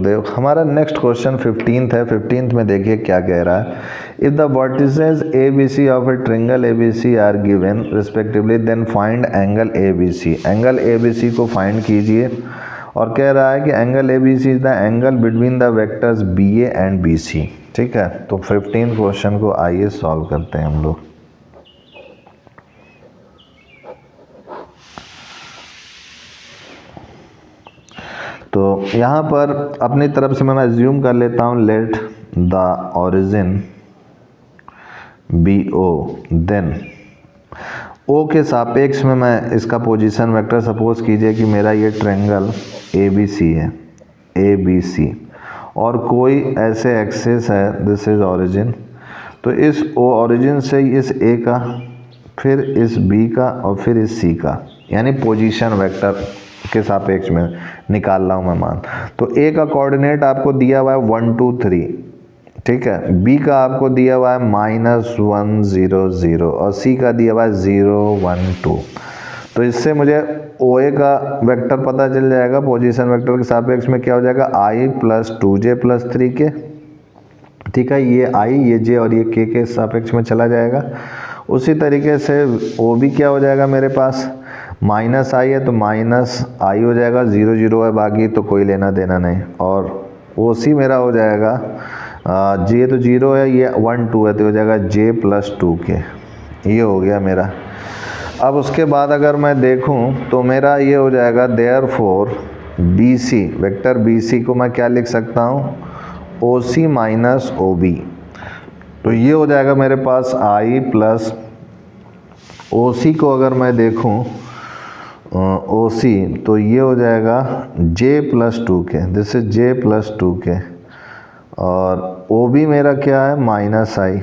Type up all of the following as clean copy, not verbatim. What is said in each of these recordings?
गुरुदेव। हमारा next question 15th है। 15th में देखिए क्या कह रहा है। If the vertices A B C of a triangle A B C are given respectively then find angle A B C. Angle A B C को find कीजिए और कह रहा है कि angle A B C is the angle between the vectors B A and B C. ठीक है, तो 15 क्वेश्चन को आइए सॉल्व करते हैं हम लोग। तो यहाँ पर अपनी तरफ से मैं एज्यूम कर लेता हूँ let the origin be O, then O के सापेक्ष में मैं इसका पोजीशन वेक्टर, सपोज कीजिए कि मेरा ये ट्रायंगल ए बी सी है, ए बी सी, और कोई ऐसे एक्सिस है, दिस इज ओरिजिन। तो इस ओ ओरिजिन से इस ए का, फिर इस बी का और फिर इस सी का, यानी पोजीशन वेक्टर के सापेक्ष में निकाल रहा हूँ मैं मान। तो ए का कोऑर्डिनेट आपको दिया हुआ है 1 2 3, ठीक है। बी का आपको दिया हुआ है -1 0 0 और सी का दिया हुआ है 0 1 2। तो इससे मुझे ओ ए का वेक्टर पता चल जाएगा। पोजीशन वेक्टर के सापेक्ष में क्या हो जाएगा, i + 2j + 3k। ठीक है, ये i, ये j और ये k के सापेक्ष में चला जाएगा। उसी तरीके से ओ भी क्या हो जाएगा मेरे पास, -i है तो -i हो जाएगा, 0 0 है बाकी तो कोई लेना देना नहीं। और ओ सी मेरा हो जाएगा j तो 0 है, ये 1 2 है तो हो जाएगा j + 2k। ये हो गया मेरा। अब उसके बाद अगर मैं देखूं तो मेरा ये हो जाएगा therefore B C, vector B C को मैं क्या लिख सकता हूँ, ओ सी - ओ बी। तो ये हो जाएगा मेरे पास i + ओ सी को अगर मैं देखूं ओ सी, तो ये हो जाएगा j + 2k, this is j + 2k। और ओ बी मेरा क्या है, -i,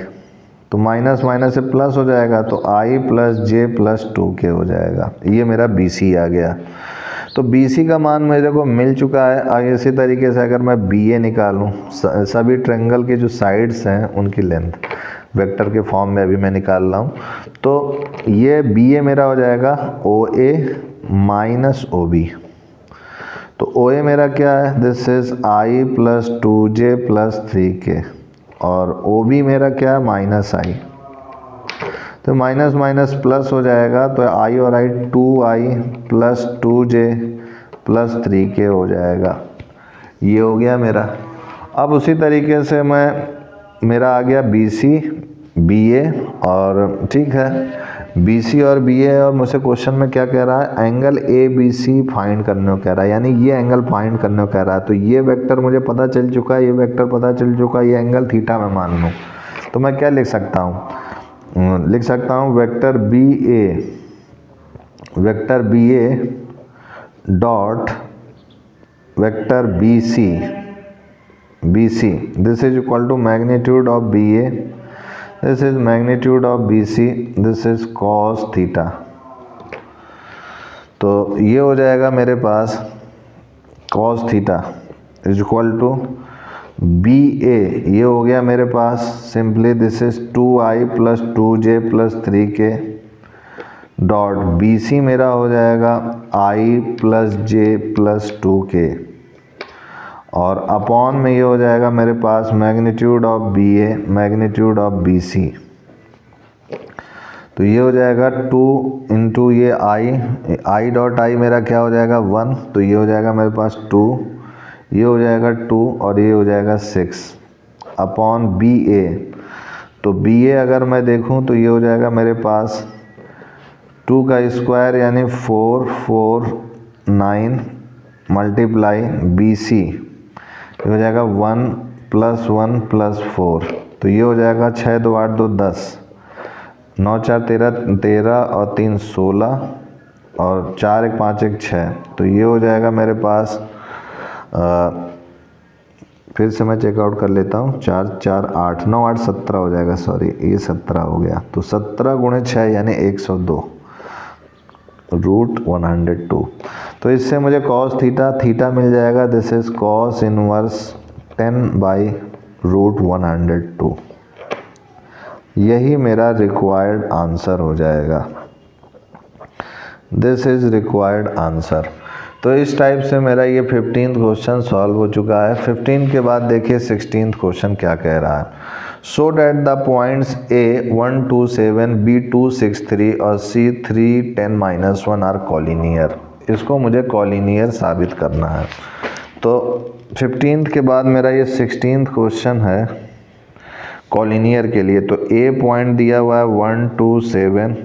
तो माइनस माइनस से प्लस हो जाएगा तो i + j + 2k हो जाएगा। ये मेरा बी सी आ गया। तो बी सी का मान मेरे को मिल चुका है। आगे इसी तरीके से अगर मैं बी ए निकालूँ, सभी ट्रायंगल के जो साइड्स हैं उनकी लेंथ वेक्टर के फॉर्म में अभी मैं निकाल रहा हूँ। तो ये बी ए मेरा हो जाएगा ओ ए - ओ बी। तो ओ ए मेरा क्या है, this is i + 2j + 3k, और ओ बी मेरा क्या है, -i। तो माइनस माइनस प्लस हो जाएगा, तो i और i 2i + 2j + 3k हो जाएगा। ये हो गया मेरा। अब उसी तरीके से मेरा आ गया बी सी बी ए, और ठीक है बी सी और बी ए, और मुझसे क्वेश्चन में क्या कह रहा है, angle A B C find करने को कह रहा है, यानी ये एंगल फाइंड करने को कह रहा है। तो ये वेक्टर मुझे पता चल चुका है, ये वेक्टर पता चल चुका है, ये एंगल थीटा मैं मान लूँ। तो मैं क्या लिख सकता हूँ, लिख सकता हूँ vector B A dot vector B C, this is equal to magnitude of B A, this is magnitude of B C, this is cos theta. तो ये हो जाएगा मेरे पास cos theta is equal to B A, ये हो गया मेरे पास simply this is 2i + 2j + 3k dot B C मेरा हो जाएगा i + j + 2k, और अपॉन में ये हो जाएगा मेरे पास magnitude of B A magnitude of B C. तो ये हो जाएगा 2 × ये i डॉट i मेरा क्या हो जाएगा 1, तो ये हो जाएगा मेरे पास 2, ये हो जाएगा 2 और ये हो जाएगा 6 अपॉन बी ए। तो बी ए अगर मैं देखूं तो ये हो जाएगा मेरे पास 2 का स्क्वायर यानी 4 4 9 मल्टीप्लाई बी सी, ये हो जाएगा 1 + 1 + 4। तो ये हो जाएगा 6 2 8 2 10, 9 4 13 13 और 3 16 और 4 1 5 1 6। तो ये हो जाएगा मेरे पास फिर से मैं चेकआउट कर लेता हूँ, 4 4 8 9 8 17 हो जाएगा, सॉरी ये 17 हो गया। तो 17 × 6 यानी 102 √102। तो इससे मुझे cos थीटा मिल जाएगा, दिस इज cos इनवर्स 10/√102। यही मेरा रिक्वायर्ड आंसर हो जाएगा, दिस इज रिक्वायर्ड आंसर। तो इस टाइप से मेरा ये 15th क्वेश्चन सॉल्व हो चुका है। 15 के बाद देखिए 16th क्वेश्चन क्या कह रहा है। Show that the points A 1 2 7 B 2 6 3 और C 3 10 -1 आर कॉलिनियर। इसको मुझे कॉलिनियर साबित करना है। तो 15th के बाद मेरा ये 16th क्वेश्चन है कॉलिनियर के लिए। तो A पॉइंट दिया हुआ है 1 2 7,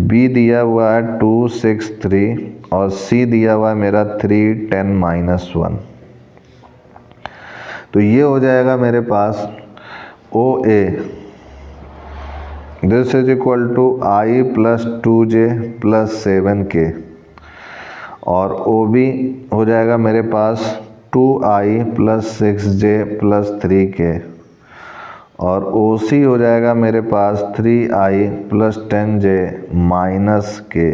B दिया हुआ है 2 6 3 और C दिया हुआ है मेरा 3 10 -1। तो ये हो जाएगा मेरे पास OA this is equal to I + 2J + 7K और OB हो जाएगा मेरे पास 2I + 6J + 3K और OC हो जाएगा मेरे पास 3I + 10J - K।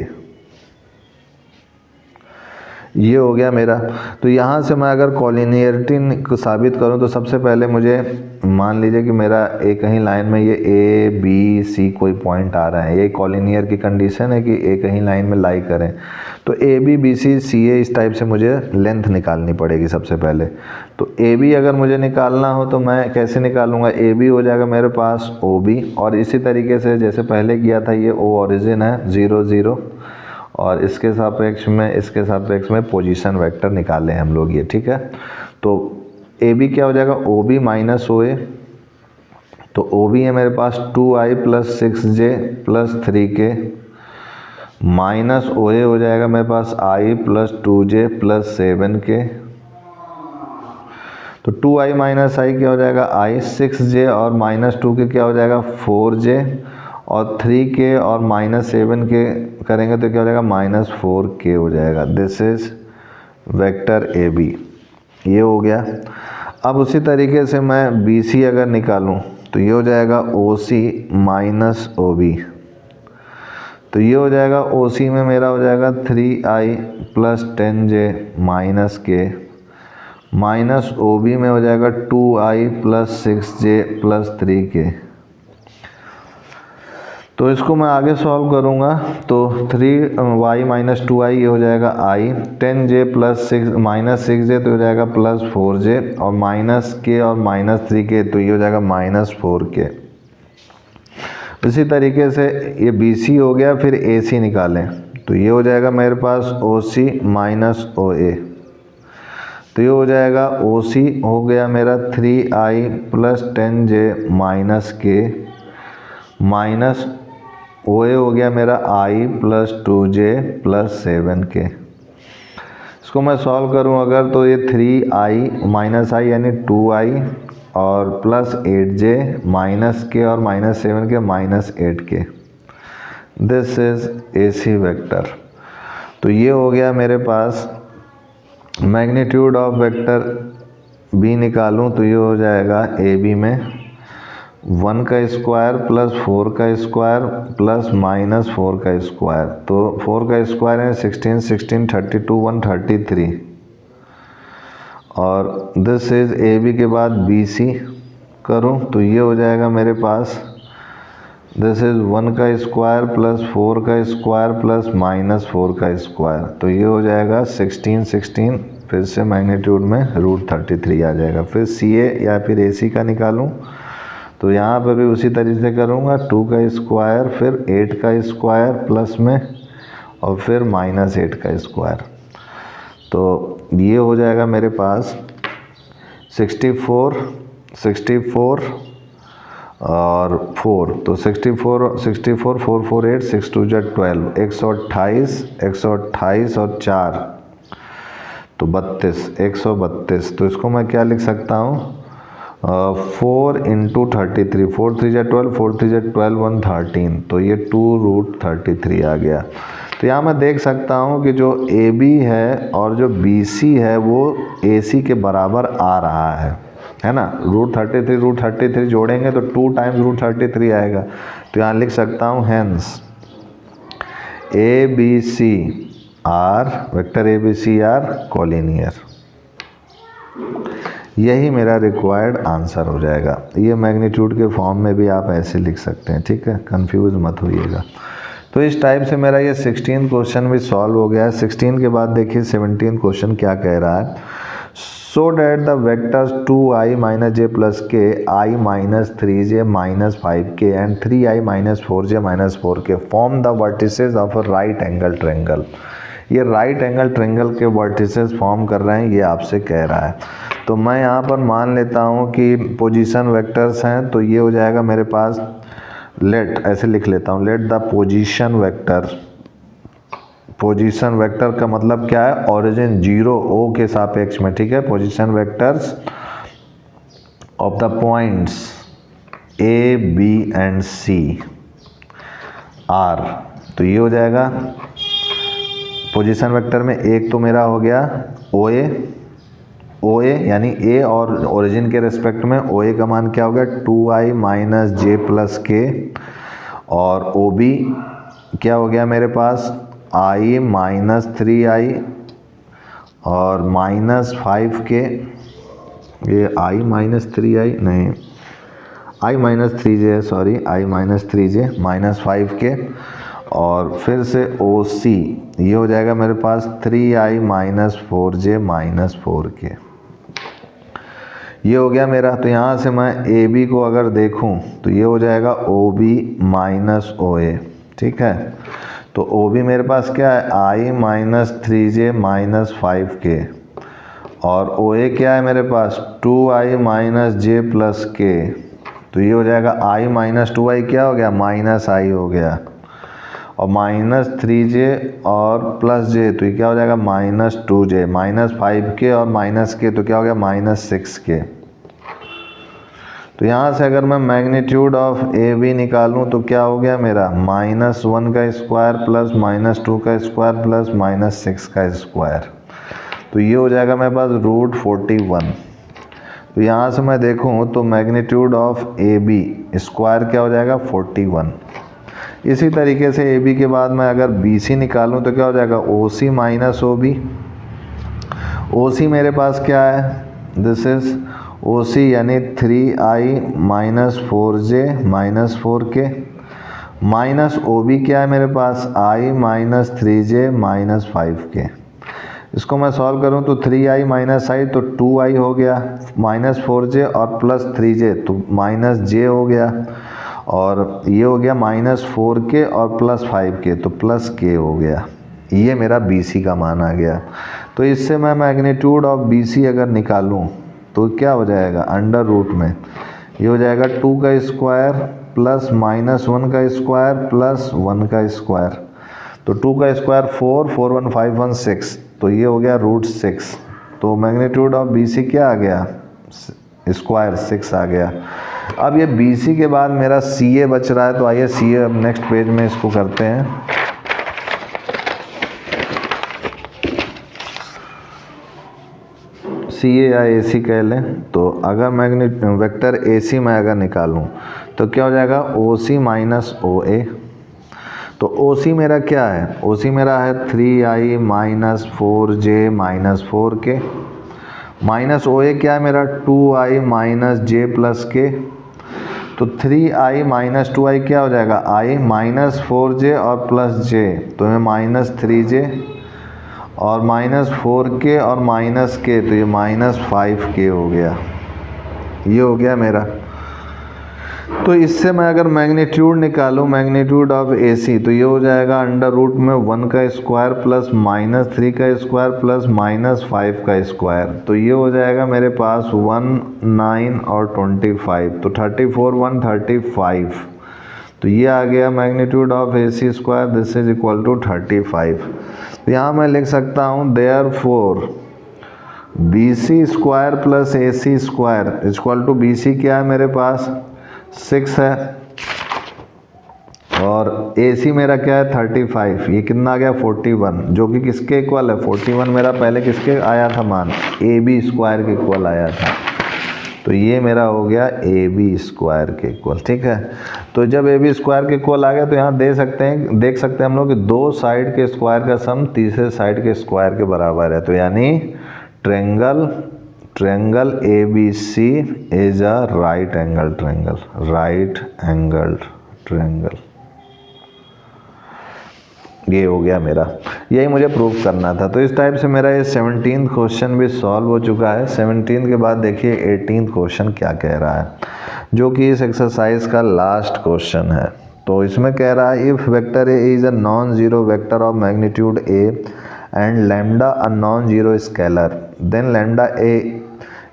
ये हो गया मेरा। तो यहाँ से मैं अगर कॉलिनियरिटी को साबित करूँ तो सबसे पहले मुझे मान लीजिए कि मेरा एक कहीं लाइन में ये A B C कोई पॉइंट आ रहा है। ये कॉलिनियर की कंडीशन है कि एक कहीं लाइन में लाई करें। तो AB BC CA इस टाइप से मुझे लेंथ निकालनी पड़ेगी सबसे पहले। तो AB अगर मुझे निकालना हो तो मैं कैसे निकालूंगा। AB हो जाएगा मेरे पास OB और इसी तरीके से जैसे पहले किया था ये O ओरिजिन है 0 0 और इसके सापेक्ष में पोजीशन वेक्टर निकाले हम लोग ये, ठीक है। तो AB क्या हो जाएगा OB - OA। तो OB है मेरे पास 2I + 6J + 3K minus OA हो जाएगा मेरे पास I + 2J + 7K। तो 2I - I क्या हो जाएगा I 6J और -2K क्या हो जाएगा 4J और 3K और -7K करेंगे तो क्या हो जाएगा -4K हो जाएगा। This is vector AB। ये हो गया। अब उसी तरीके से मैं BC अगर निकालूं तो ये हो जाएगा OC - OB। तो ये हो जाएगा OC में मेरा हो जाएगा 3I + 10J - K minus OB में हो जाएगा 2I + 6J + 3K। तो इसको मैं आगे सॉल्व करूँगा तो 3y - 2i ये हो जाएगा I 10J + 6J तो हो जाएगा +4J और -K और -3K तो ये हो जाएगा -4K। इसी तरीके से ये BC हो गया। फिर AC निकालें तो ये हो जाएगा मेरे पास OC - OA। तो ये हो जाएगा OC हो गया मेरा 3I + 10J - K minus OA हो गया मेरा I + 2J + 7K। इसको मैं सॉल्व करूं अगर तो ये 3I - I यानी 2I और +8J -K और -7K -8K। This is AC vector. तो ये हो गया मेरे पास। मैग्नीट्यूड ऑफ वेक्टर B निकालूं तो ये हो जाएगा AB में 1 का स्क्वायर + 4 का स्क्वायर + -4 का स्क्वायर। तो 4 का स्क्वायर है 16 16 32 133 और दिस इज AB के बाद BC करूं तो ये हो जाएगा मेरे पास दिस इज 1 का स्क्वायर + 4 का स्क्वायर + -4 का स्क्वायर। तो ये हो जाएगा 16 16 फिर से मैग्नीट्यूड में √33 आ जाएगा। फिर CA या फिर AC का निकालूं तो यहाँ पर भी उसी तरीके से करूँगा 2 का स्क्वायर फिर 8 का स्क्वायर प्लस में और फिर -8 का स्क्वायर। तो ये हो जाएगा मेरे पास 64 64 और 4। तो 64 4 4 8 6 2 12 128 128 और 4 तो 32 132। तो इसको मैं क्या लिख सकता हूँ 4 × 33 4 3 12 4 3 12 113। तो ये 2√33 आ गया। तो यहाँ मैं देख सकता हूँ कि जो AB है और जो BC है वो AC के बराबर आ रहा है ना। √33 जोड़ेंगे तो 2 टाइम्स √33 आएगा। तो यहाँ लिख सकता हूँ hence ABC are vector ABC are collinear. यही मेरा रिक्वायर्ड आंसर हो जाएगा। ये मैग्नीट्यूड के फॉर्म में भी आप ऐसे लिख सकते हैं, ठीक है, कंफ्यूज मत होइएगा। तो इस टाइप से मेरा ये 16 क्वेश्चन भी सॉल्व हो गया है। 16 के बाद देखिए 17 क्वेश्चन क्या कह रहा है। So that the vectors 2i minus J plus K, I minus 3j minus 5k and 3i minus 4j minus 4k form the vertices of a right angle triangle. ये राइट एंगल ट्रायंगल के vertices form कर रहे हैं, ये आपसे कह रहा है। तो मैं यहाँ पर मान लेता हूँ कि पोजीशन वेक्टर्स हैं, तो ये हो जाएगा मेरे पास लेट, ऐसे लिख लेता हूँ, let the position vector. Position vector का मतलब क्या है, ओरिजिन 0 ओ के सापेक्ष में, ठीक है। Position vectors of the points A B and C are, तो ये हो जाएगा पोजीशन वेक्टर में एक तो मेरा हो गया ओ ए यानी ए और ओरिजिन के रेस्पेक्ट में ओ ए का मान क्या हो गया 2i माइनस जे प्लस के, और ओ बी क्या हो गया मेरे पास i माइनस 3i और माइनस 5k, ये i माइनस 3i नहीं i minus 3j sorry i minus 3j minus 5k, और फिर से ओ सी ये हो जाएगा मेरे पास 3i minus 4j minus 4k, ये हो गया मेरा। तो यहाँ से मैं ए बी को अगर देखूँ तो ये हो जाएगा ओ बी माइनस ओ ए, ठीक है। तो ओ बी मेरे पास क्या है i minus 3j minus 5k, और ओ ए क्या है मेरे पास 2i माइनस जे प्लस के, तो ये हो जाएगा i माइनस 2i क्या हो गया माइनस i हो गया, और माइनस 3j और प्लस j, तो ये क्या हो जाएगा माइनस 2j, माइनस 5k और माइनस k, तो क्या हो गया माइनस 6k। तो यहाँ से अगर मैं मैग्नीट्यूड ऑफ ए बी निकालूँ तो क्या हो गया मेरा माइनस 1 का स्क्वायर प्लस माइनस 2 का स्क्वायर प्लस माइनस 6 का स्क्वायर, तो ये हो जाएगा मेरे पास रूट 41। तो यहाँ से मैं देखूँ तो magnitude of A B square क्या हो जाएगा 41। इसी तरीके से ए बी के बाद मैं अगर बी सी निकालूँ तो क्या हो जाएगा ओ सी माइनस ओ बी। ओ सी मेरे पास क्या है दिस इज ओ सी यानी 3i minus 4j minus 4k, minus O B क्या है मेरे पास i minus 3j minus 5k। इसको मैं सॉल्व करूं तो 3i माइनस i तो 2i हो गया, माइनस 4j और प्लस 3j तो माइनस j हो गया, और ये हो गया माइनस 4k और प्लस 5k तो प्लस k हो गया। ये मेरा BC का मान आ गया। तो इससे मैं मैग्नीट्यूड ऑफ BC अगर निकालूं तो क्या हो जाएगा अंडर रूट में ये हो जाएगा 2 का स्क्वायर प्लस माइनस 1 का स्क्वायर प्लस 1 का स्क्वायर, तो 2 का स्क्वायर 4, 4 1 5 1 6, तो ये हो गया रूट 6। तो मैग्नीट्यूड ऑफ BC क्या आ गया स्क्वायर 6 आ गया। अब ये BC के बाद मेरा CA बच रहा है, तो आइए CA अब नेक्स्ट पेज में इसको करते हैं। CA या AC कह लें, तो अगर मैग्नीट्यूड वेक्टर AC मैं अगर निकालूं तो क्या हो जाएगा OC माइनस OA। तो OC मेरा क्या है OC मेरा है 3i minus 4j minus 4k, minus OA क्या है मेरा 2i minus j plus k, तो 3i माइनस 2i क्या हो जाएगा i माइनस 4j और प्लस j, तो ये माइनस 3j और माइनस 4k और माइनस k, तो ये माइनस 5k हो गया। ये हो गया मेरा। तो इससे मैं अगर मैग्नीट्यूड निकालूं मैग्नीट्यूड ऑफ AC तो ये हो जाएगा अंडर रूट में 1 का स्क्वायर प्लस माइनस 3 का स्क्वायर प्लस माइनस 5 का स्क्वायर, तो ये हो जाएगा मेरे पास 1 9 और 25, तो 34 1 35, तो ये आ गया magnitude of AC square this is equal to 35। तो यहाँ मैं लिख सकता हूँ therefore BC square plus AC square equal to BC क्या है मेरे पास 6 है, और AC मेरा क्या है 35, ये कितना आ गया 41, जो कि किसके इक्वल है 41 मेरा पहले किसके आया था मान AB स्क्वायर के इक्वल आया था, तो ये मेरा हो गया AB स्क्वायर के इक्वल। ठीक है, तो जब AB स्क्वायर के इक्वल आ गया तो यहाँ देख सकते हैं हम लोग कि दो साइड के स्क्वायर का सम तीसरे साइड के स्क्वायर के बराबर है, तो यानी triangle ABC is a right angle triangle. ये हो गया मेरा, यही मुझे प्रूव करना था। तो इस टाइप से मेरा ये 17th क्वेश्चन भी सॉल्व हो चुका है। 17 के बाद देखिए 18th क्वेश्चन क्या कह रहा है, जो कि इस एक्सरसाइज का लास्ट क्वेश्चन है। तो इसमें कह रहा है if vector A is a non zero vector of magnitude A and lambda a non zero scalar then lambda A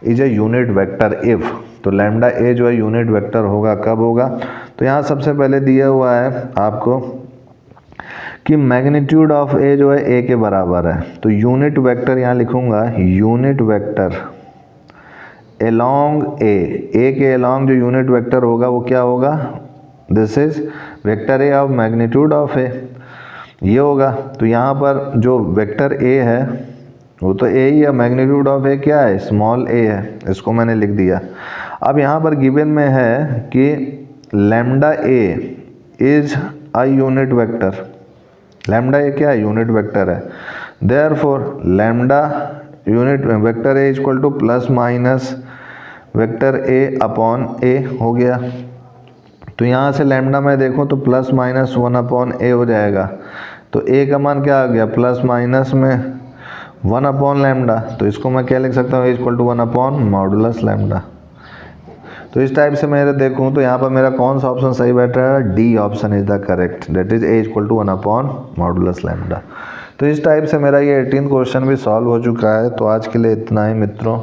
is a unit vector if. तो लैम्डा ए जो है यूनिट वेक्टर होगा, कब होगा? तो यहाँ सबसे पहले दिया हुआ है आपको कि मैग्नीट्यूड ऑफ ए जो है ए के बराबर है। तो यूनिट वेक्टर यहाँ लिखूंगा, यूनिट वेक्टर एलोंग ए के एलोंग जो यूनिट वेक्टर होगा वो क्या होगा? This is vector A of magnitude of A, ये होगा। तो यहाँ पर जो वेक्टर ए है वो तो ए ही है, मैग्नीट्यूड ऑफ ए क्या है? स्मॉल ए है, इसको मैंने लिख दिया। अब यहाँ पर गिवन में है कि lambda A is a unit vector, lambda A क्या है? यूनिट वेक्टर है। Therefore lambda unit vector A equal to plus minus vector A upon A हो गया। तो यहाँ से लैम्डा में देखूँ तो प्लस माइनस 1 अपॉन ए हो जाएगा। तो ए का मान क्या आ गया? प्लस माइनस में 1 अपॉन लैम्डा। तो इसको मैं क्या लिख सकता हूँ? A equal to 1 upon modulus lambda. तो इस टाइप से मैं देखूँ तो यहाँ पर मेरा कौन सा ऑप्शन सही बैठ रहा है? D option is the correct, that is A equal to 1 upon modulus lambda. तो इस टाइप से मेरा ये 18 क्वेश्चन भी सॉल्व हो चुका है। तो आज के लिए इतना ही मित्रों,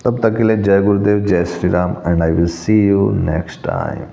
तब तक के लिए जय गुरुदेव, जय Shri Ram, and I will see you next time.